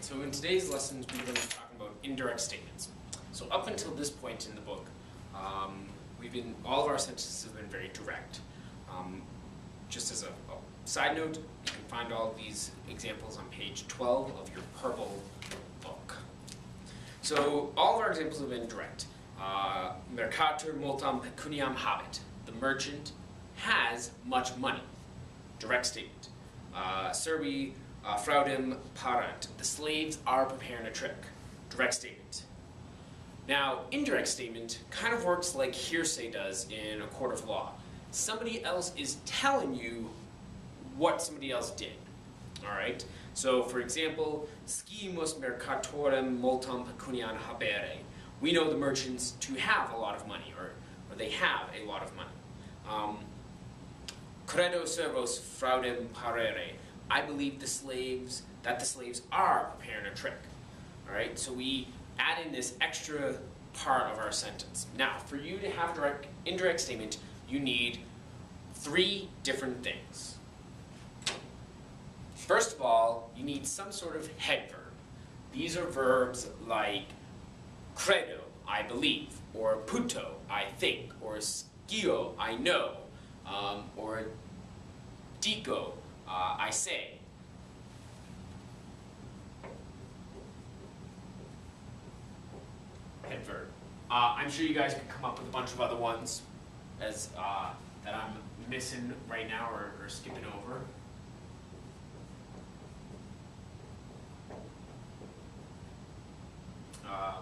So in today's lessons, we're going to be talking about indirect statements. So up until this point in the book, all of our sentences have been very direct. Just as a side note, you can find all of these examples on page 12 of your purple book. So all of our examples have been direct. Mercator multam pecuniam habet. The merchant has much money. Direct statement. Servi fraudem parent. The slaves are preparing a trick. Direct statement. Now, indirect statement kind of works like hearsay does in a court of law. Somebody else is telling you what somebody else did. All right. So, for example, scimus mercatorem multam pecuniam habere. We know the merchants to have a lot of money, or they have a lot of money. Credo servos fraudem parere. I believe that the slaves are preparing a trick. All right. So we add in this extra part of our sentence. Now, for you to have indirect statement, you need 3 different things. First of all, you need some sort of head verb. These are verbs like credo, I believe, or puto, I think, or scio, I know, or dico, I say. Head verb. I'm sure you guys can come up with a bunch of other ones that I'm missing right now or skipping over.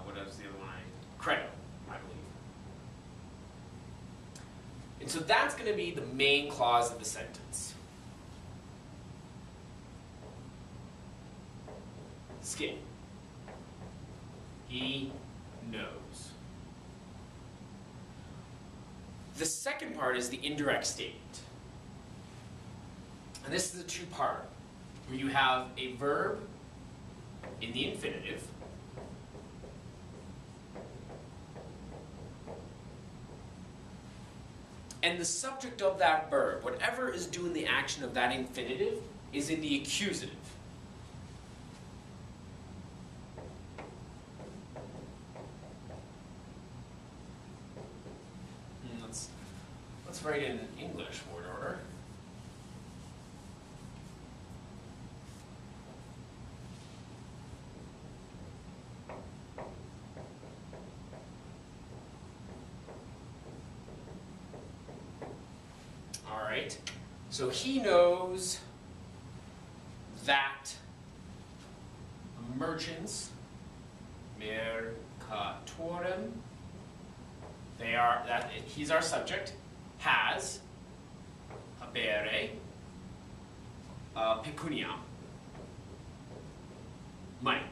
What was the other one? Credo, I believe. And so that's going to be the main clause of the sentence. Skin. He knows. The second part is the indirect statement. And this is a 2-part, where you have a verb in the infinitive, and the subject of that verb, whatever is doing the action of that infinitive, is in the accusative. Let's write in English word order. All right. So he knows that merchants, mercatorem, he's our subject, has habere pecuniam, money.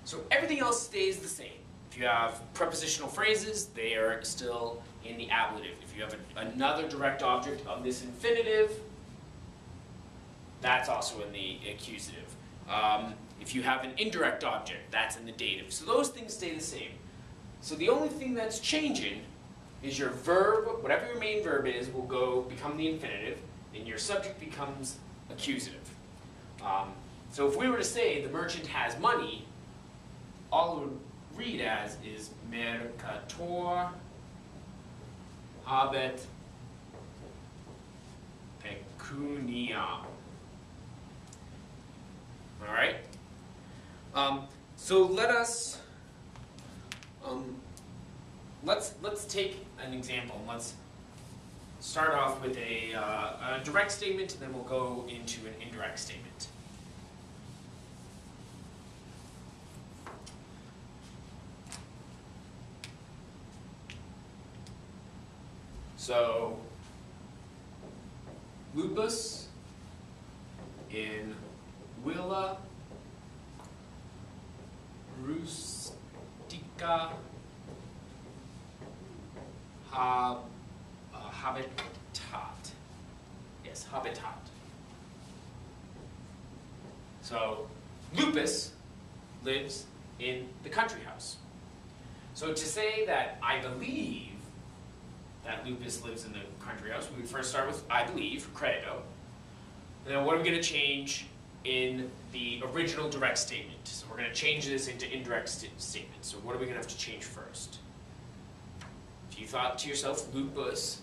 So everything else stays the same. If you have prepositional phrases, they are still in the ablative. If you have another direct object of this infinitive, that's also in the accusative. If you have an indirect object, that's in the dative. So those things stay the same. So the only thing that's changing is your verb, whatever your main verb is, will become the infinitive, and your subject becomes accusative. So if we were to say the merchant has money, all it would read as is mercator habet pecuniam. All right. So let's take an example. Let's start off with a direct statement, and then we'll go into an indirect statement. So, lupus in villa rustica habitat. Yes, habitat. So, lupus lives in the country house. So to say that I believe that lupus lives in the country house, we would first start with I believe, credo. And then what are we going to change in the original direct statement. So we're going to change this into indirect statements. So what are we going to have to change first? If you thought to yourself, lupus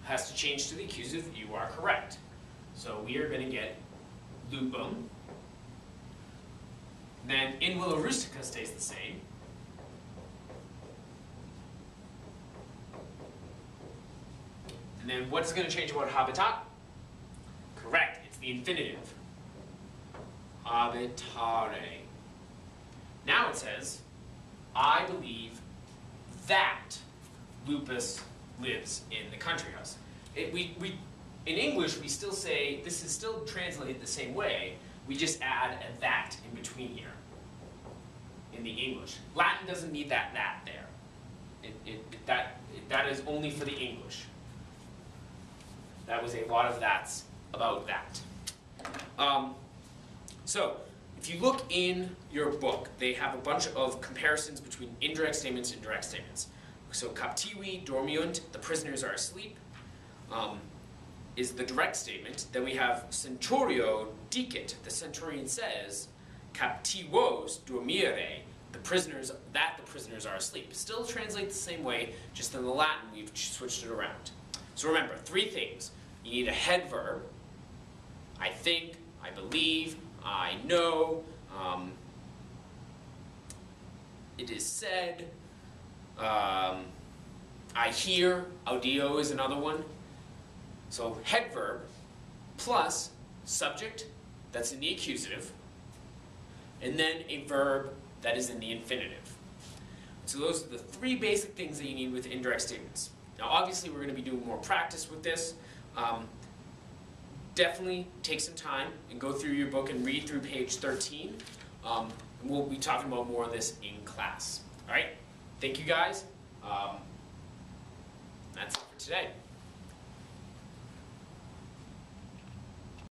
has to change to the accusative, you are correct. So we are going to get lupum. Then in Villa Rustica stays the same. And then what's going to change about habitat? Correct, it's the infinitive. Habitare. Now it says, I believe that Lupus lives in the country house. In English, we still say, this is still translated the same way, we just add a that in between here, in the English. Latin doesn't need that there. That is only for the English. That was a lot of that's about that. So, if you look in your book, they have a bunch of comparisons between indirect statements and direct statements. So, captivi dormiunt, the prisoners are asleep, is the direct statement. Then we have centurio dicit, the centurion says, captivos dormire, the prisoners are asleep. Still translates the same way, just in the Latin we've switched it around. So remember, three things. You need a head verb, I think, I believe, I know, it is said, I hear, audio is another one. So head verb plus subject that's in the accusative, and then a verb that is in the infinitive. So those are the three basic things that you need with indirect statements. Now obviously we're going to be doing more practice with this. Definitely take some time and go through your book and read through page 13. And we'll be talking about more of this in class. Alright, thank you guys. That's it for today.